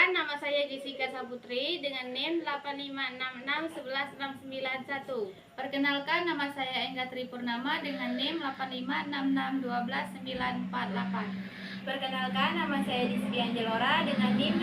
Perkenalkan, nama saya Jessica Saputri dengan NIM 8566116991. Perkenalkan, nama saya Engga Tripurnama dengan NIM 8566121948. Perkenalkan, nama saya Rizky Angelora dengan NIM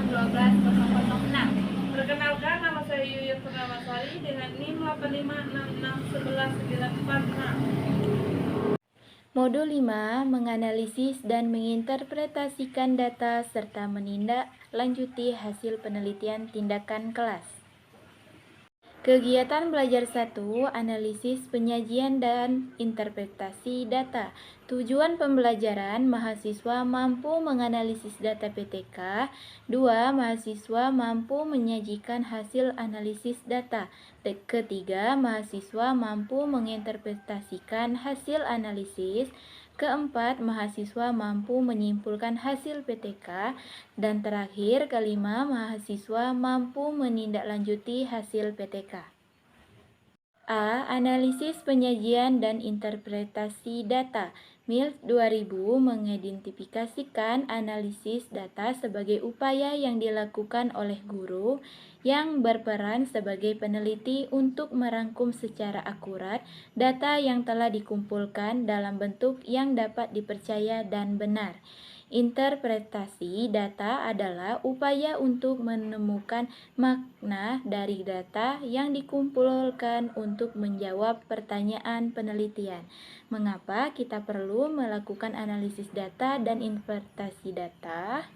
8566121006. Perkenalkan, nama saya Yuyun Purnamasari dengan NIM 8566111946. Modul 5, menganalisis dan menginterpretasikan data serta menindaklanjuti hasil penelitian tindakan kelas. Kegiatan belajar 1, analisis, penyajian, dan interpretasi data. Tujuan pembelajaran, mahasiswa mampu menganalisis data PTK. 2. Mahasiswa mampu menyajikan hasil analisis data. Ketiga, mahasiswa mampu menginterpretasikan hasil analisis. Keempat, mahasiswa mampu menyimpulkan hasil PTK. Dan terakhir, kelima, mahasiswa mampu menindaklanjuti hasil PTK. A. Analisis, penyajian, dan interpretasi data. MILT 2000 mengidentifikasikan analisis data sebagai upaya yang dilakukan oleh guru yang berperan sebagai peneliti untuk merangkum secara akurat data yang telah dikumpulkan dalam bentuk yang dapat dipercaya dan benar. Interpretasi data adalah upaya untuk menemukan makna dari data yang dikumpulkan untuk menjawab pertanyaan penelitian. Mengapa kita perlu melakukan analisis data dan interpretasi data?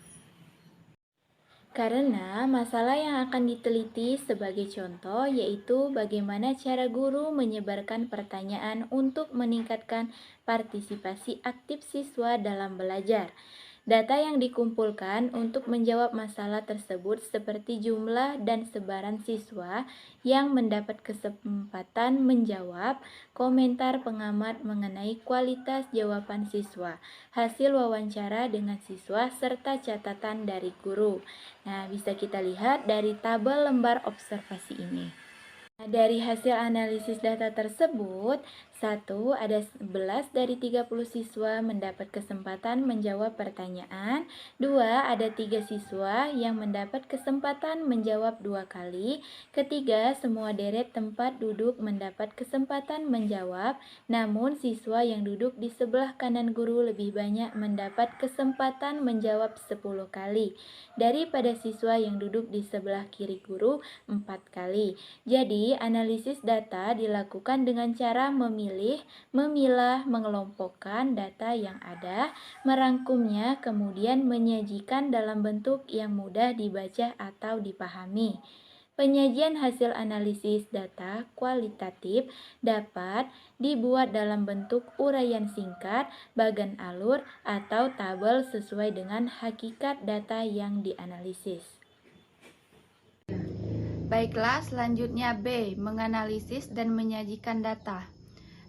Karena masalah yang akan diteliti sebagai contoh yaitu bagaimana cara guru menyebarkan pertanyaan untuk meningkatkan partisipasi aktif siswa dalam belajar. Data yang dikumpulkan untuk menjawab masalah tersebut seperti jumlah dan sebaran siswa yang mendapat kesempatan menjawab, komentar pengamat mengenai kualitas jawaban siswa, hasil wawancara dengan siswa, serta catatan dari guru. Nah, bisa kita lihat dari tabel lembar observasi ini. Dari hasil analisis data tersebut, 1. Ada 11 dari 30 siswa mendapat kesempatan menjawab pertanyaan. 2. Ada 3 siswa yang mendapat kesempatan menjawab 2 kali. Ketiga, semua deret tempat duduk mendapat kesempatan menjawab, namun siswa yang duduk di sebelah kanan guru lebih banyak mendapat kesempatan menjawab 10 kali daripada siswa yang duduk di sebelah kiri guru 4 kali. Jadi, analisis data dilakukan dengan cara memilih, memilah, mengelompokkan data yang ada, merangkumnya, kemudian menyajikan dalam bentuk yang mudah dibaca atau dipahami. Penyajian hasil analisis data kualitatif dapat dibuat dalam bentuk uraian singkat, bagan alur, atau tabel sesuai dengan hakikat data yang dianalisis. Baiklah, selanjutnya B. Menganalisis dan menyajikan data.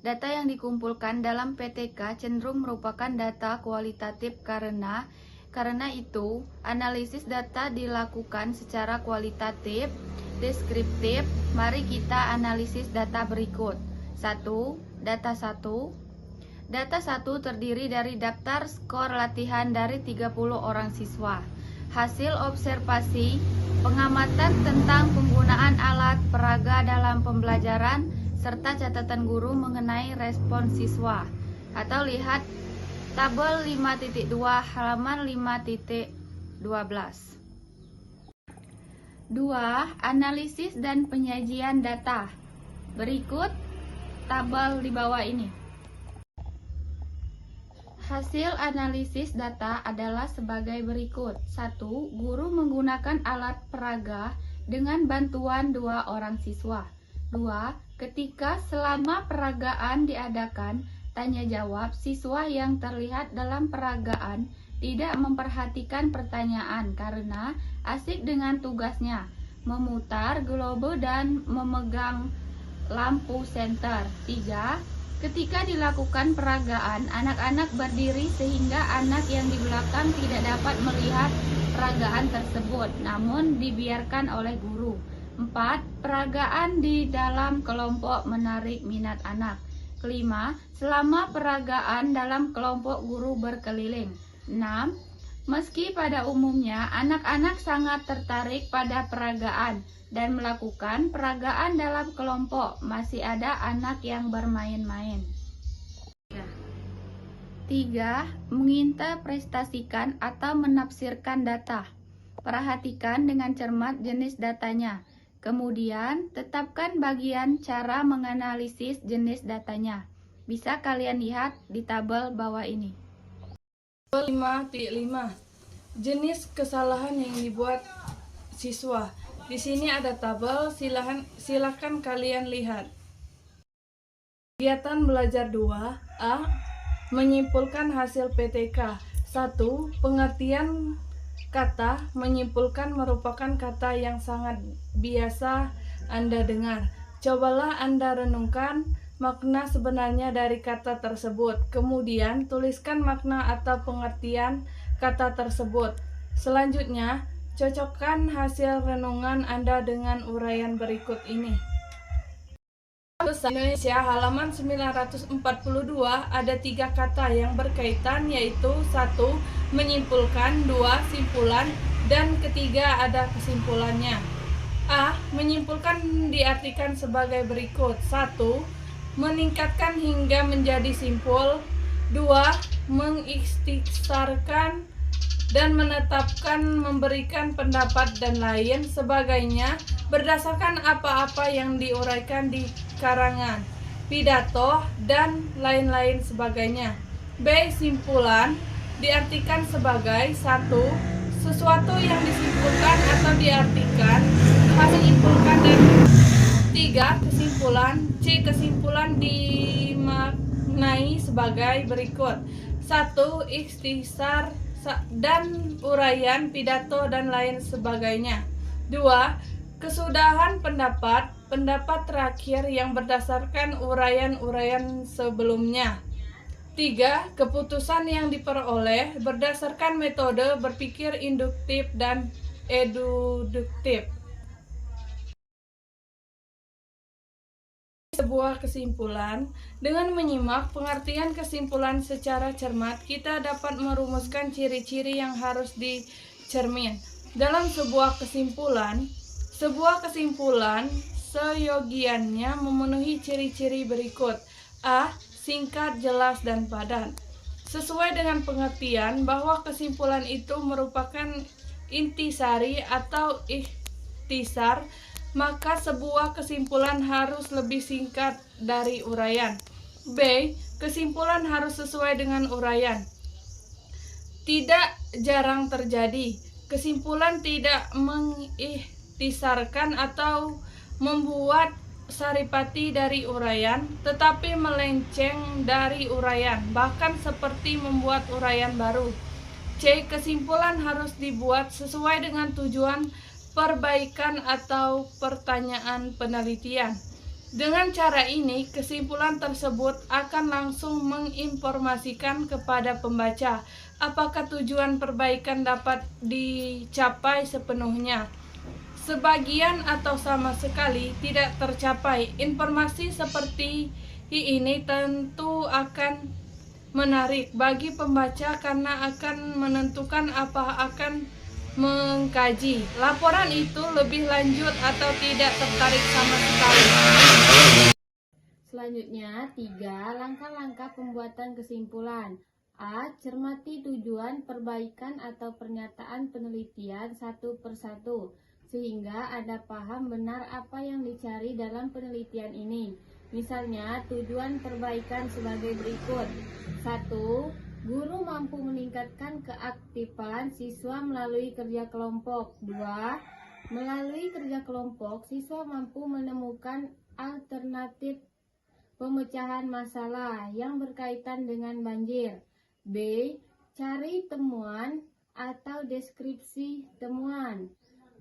Data yang dikumpulkan dalam PTK cenderung merupakan data kualitatif karena itu, analisis data dilakukan secara kualitatif, deskriptif. Mari kita analisis data berikut. 1. Data 1. Data 1 terdiri dari daftar skor latihan dari 30 orang siswa. Hasil observasi, pengamatan tentang penggunaan alat peraga dalam pembelajaran, serta catatan guru mengenai respon siswa. Atau lihat tabel 5.2 halaman 5.12. 2. Analisis dan penyajian data. Berikut tabel di bawah ini. Hasil analisis data adalah sebagai berikut. 1. Guru menggunakan alat peraga dengan bantuan 2 orang siswa. 2. Ketika selama peragaan diadakan tanya jawab, siswa yang terlihat dalam peragaan tidak memperhatikan pertanyaan karena asik dengan tugasnya, memutar globe dan memegang lampu senter. 3. Ketika dilakukan peragaan, anak-anak berdiri sehingga anak yang di belakang tidak dapat melihat peragaan tersebut, namun dibiarkan oleh guru. 4. Peragaan di dalam kelompok menarik minat anak. 5. Selama peragaan dalam kelompok guru berkeliling. 6. Meski pada umumnya anak-anak sangat tertarik pada peragaan dan melakukan peragaan dalam kelompok, masih ada anak yang bermain-main. 3. Menginterpretasikan atau menafsirkan data. Perhatikan dengan cermat jenis datanya. Kemudian, tetapkan bagian cara menganalisis jenis datanya. Bisa kalian lihat di tabel bawah ini. 5.5 Jenis kesalahan yang dibuat siswa. Di sini ada tabel, silakan kalian lihat. Kegiatan belajar 2A. Menyimpulkan hasil PTK. 1. Pengertian kata. Menyimpulkan merupakan kata yang sangat biasa Anda dengar. Cobalah Anda renungkan makna sebenarnya dari kata tersebut. Kemudian, tuliskan makna atau pengertian kata tersebut. Selanjutnya, cocokkan hasil renungan Anda dengan uraian berikut ini. Bahasa Indonesia halaman 942 ada 3 kata yang berkaitan, yaitu 1. Menyimpulkan, 2. Simpulan, dan ketiga ada kesimpulannya. A. Menyimpulkan diartikan sebagai berikut. 1. Meningkatkan hingga menjadi simpul. 2. Mengikhtisarkan dan menetapkan, memberikan pendapat dan lain sebagainya berdasarkan apa-apa yang diuraikan di karangan, pidato, dan lain-lain sebagainya. B. Simpulan diartikan sebagai 1. Sesuatu yang disimpulkan atau diartikan, hasil impulkan, dan 3. Kesimpulan. C. Kesimpulan dimaknai sebagai berikut. 1. Ikhtisar dan uraian, pidato, dan lain sebagainya. 2. Kesudahan pendapat, pendapat terakhir yang berdasarkan uraian-uraian sebelumnya. 3. Keputusan yang diperoleh berdasarkan metode berpikir induktif dan deduktif. Sebuah kesimpulan. Dengan menyimak pengertian kesimpulan secara cermat, kita dapat merumuskan ciri-ciri yang harus dicermin dalam sebuah kesimpulan seyogiannya memenuhi ciri-ciri berikut. A. Singkat, jelas, dan padat. Sesuai dengan pengertian bahwa kesimpulan itu merupakan intisari atau ikhtisar, maka sebuah kesimpulan harus lebih singkat dari uraian. B. Kesimpulan harus sesuai dengan uraian. Tidak jarang terjadi kesimpulan tidak mengikhtisarkan atau membuat saripati dari uraian, tetapi melenceng dari uraian, bahkan seperti membuat uraian baru. C. Kesimpulan harus dibuat sesuai dengan tujuan perbaikan atau pertanyaan penelitian. Dengan cara ini, kesimpulan tersebut akan langsung menginformasikan kepada pembaca apakah tujuan perbaikan dapat dicapai sepenuhnya, sebagian, atau sama sekali tidak tercapai. Informasi seperti ini tentu akan menarik bagi pembaca karena akan menentukan apa akan mengkaji laporan itu lebih lanjut atau tidak tertarik sama sekali. Selanjutnya, 3. Langkah-langkah pembuatan kesimpulan. A. Cermati tujuan perbaikan atau pernyataan penelitian satu persatu, sehingga Anda paham benar apa yang dicari dalam penelitian ini. Misalnya, tujuan perbaikan sebagai berikut. 1. Guru mampu meningkatkan keaktifan siswa melalui kerja kelompok. 2. Melalui kerja kelompok, siswa mampu menemukan alternatif pemecahan masalah yang berkaitan dengan banjir. B. Cari temuan atau deskripsi temuan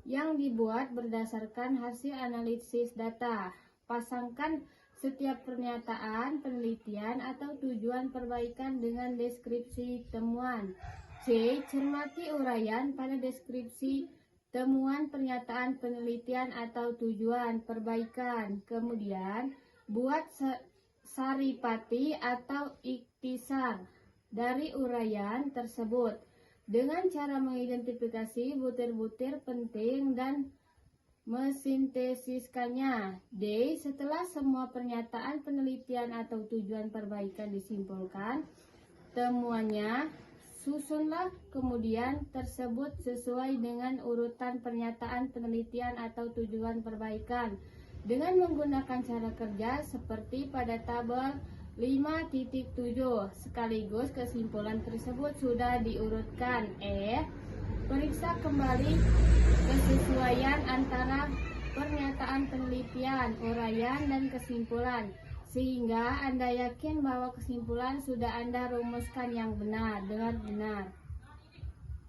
yang dibuat berdasarkan hasil analisis data. Pasangkan setiap pernyataan, penelitian, atau tujuan perbaikan dengan deskripsi temuan. C. Cermati uraian pada deskripsi temuan, pernyataan, penelitian, atau tujuan perbaikan. Kemudian, buat saripati atau ikhtisar dari uraian tersebut. dengan cara mengidentifikasi butir-butir penting dan mesintesiskannya. D. Setelah semua pernyataan penelitian atau tujuan perbaikan disimpulkan, temuannya, susunlah kemudian tersebut sesuai dengan urutan pernyataan penelitian atau tujuan perbaikan dengan menggunakan cara kerja seperti pada tabel 5.7. Sekaligus kesimpulan tersebut sudah diurutkan. Periksa kembali kesesuaian antara pernyataan penelitian, uraian, dan kesimpulan, sehingga Anda yakin bahwa kesimpulan sudah Anda rumuskan yang benar, dengan benar.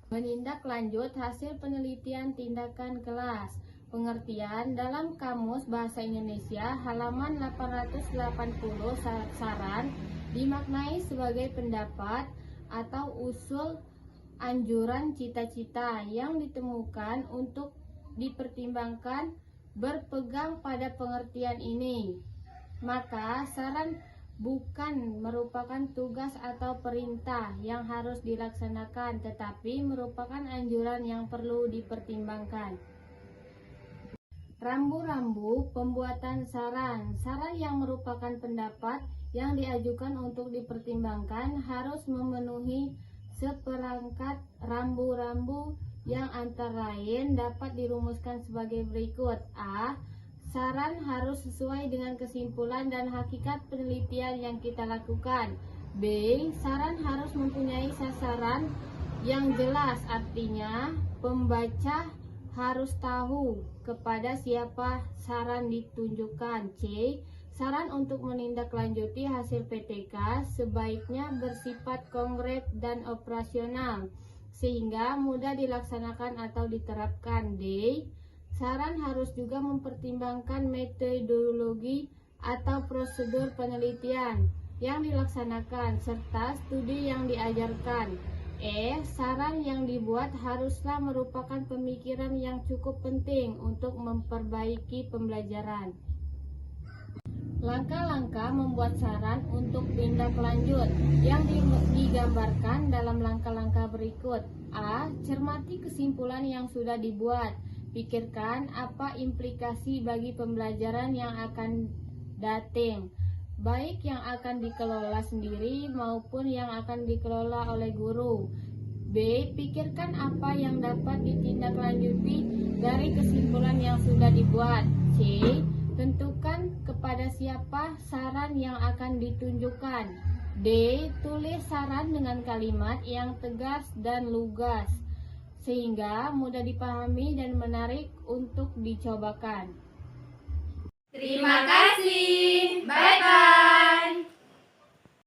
Menindaklanjut hasil penelitian tindakan kelas. Pengertian dalam Kamus Bahasa Indonesia halaman 880, saran dimaknai sebagai pendapat atau usul, anjuran, cita-cita yang ditemukan untuk dipertimbangkan. Berpegang pada pengertian ini, maka saran bukan merupakan tugas atau perintah yang harus dilaksanakan, tetapi merupakan anjuran yang perlu dipertimbangkan. Rambu-rambu pembuatan saran. Saran yang merupakan pendapat yang diajukan untuk dipertimbangkan harus memenuhi seperangkat rambu-rambu yang antara lain dapat dirumuskan sebagai berikut. A. Saran harus sesuai dengan kesimpulan dan hakikat penelitian yang kita lakukan. B. Saran harus mempunyai sasaran yang jelas, artinya pembaca harus tahu kepada siapa saran ditunjukkan. C. Saran untuk menindaklanjuti hasil PTK sebaiknya bersifat konkret dan operasional, sehingga mudah dilaksanakan atau diterapkan. D. Saran harus juga mempertimbangkan metodologi atau prosedur penelitian yang dilaksanakan serta studi yang diajarkan. E. Saran yang dibuat haruslah merupakan pemikiran yang cukup penting untuk memperbaiki pembelajaran. Langkah-langkah membuat saran untuk tindak lanjut yang digambarkan dalam langkah-langkah berikut. A. Cermati kesimpulan yang sudah dibuat. Pikirkan apa implikasi bagi pembelajaran yang akan datang, baik yang akan dikelola sendiri maupun yang akan dikelola oleh guru. B. Pikirkan apa yang dapat ditindaklanjuti dari kesimpulan yang sudah dibuat. C. Tentukan kepada siapa saran yang akan ditunjukkan. D. Tulis saran dengan kalimat yang tegas dan lugas, sehingga mudah dipahami dan menarik untuk dicobakan. Terima kasih. Bye-bye.